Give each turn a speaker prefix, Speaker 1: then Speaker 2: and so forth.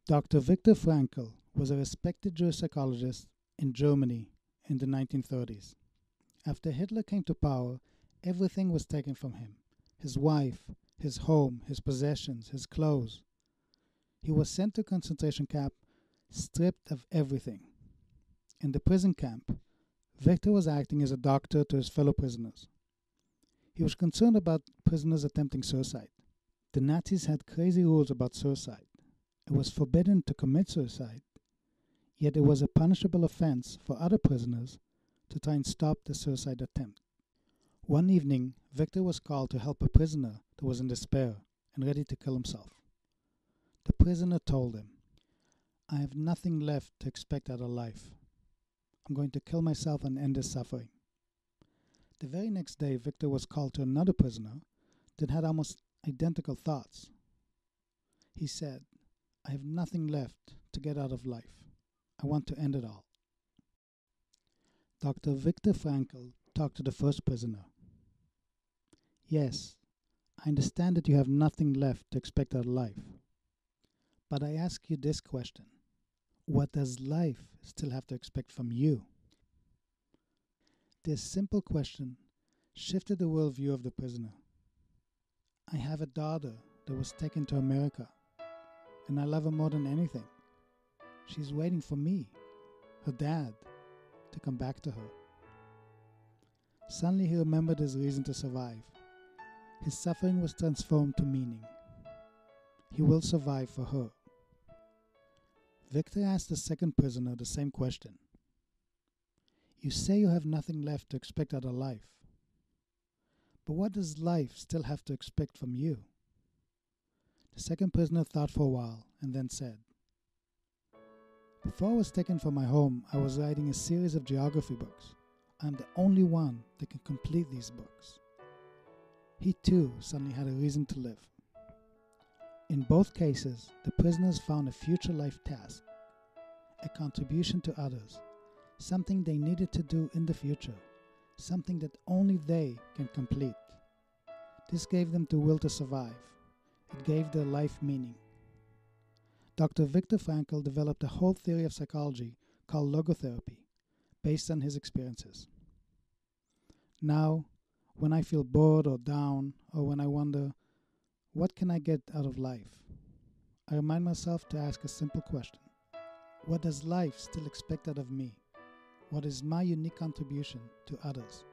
Speaker 1: Dr. Victor Frankl was a respected Jewish psychologist in Germany in the 1930s. After Hitler came to power, everything was taken from him: his wife, his home, his possessions, his clothes. He was sent to a concentration camp, stripped of everything. In the prison camp, Victor was acting as a doctor to his fellow prisoners. He was concerned about prisoners attempting suicide. The Nazis had crazy rules about suicide. It was forbidden to commit suicide, yet it was a punishable offense for other prisoners to try and stop the suicide attempt. One evening, Victor was called to help a prisoner that was in despair and ready to kill himself. The prisoner told him, "I have nothing left to expect out of life. I'm going to kill myself and end his suffering." The very next day, Victor was called to another prisoner that had almost identical thoughts. He said, "I have nothing left to get out of life. I want to end it all." Dr. Victor Frankl talked to the first prisoner. "Yes, I understand that you have nothing left to expect out of life. But I ask you this question. What does life still have to expect from you?" This simple question shifted the worldview of the prisoner. "I have a daughter that was taken to America, and I love her more than anything. She's waiting for me, her dad, to come back to her." Suddenly he remembered his reason to survive. His suffering was transformed to meaning. He will survive for her. Victor asked the second prisoner the same question. "You say you have nothing left to expect out of life. But what does life still have to expect from you?" The second prisoner thought for a while and then said, "Before I was taken from my home, I was writing a series of geography books. I'm the only one that can complete these books." He too suddenly had a reason to live. In both cases, the prisoners found a future life task, a contribution to others, something they needed to do in the future, something that only they can complete. This gave them the will to survive. It gave their life meaning. Dr. Victor Frankl developed a whole theory of psychology called logotherapy, based on his experiences. Now, when I feel bored or down, or when I wonder, what can I get out of life, I remind myself to ask a simple question. What does life still expect out of me? What is my unique contribution to others?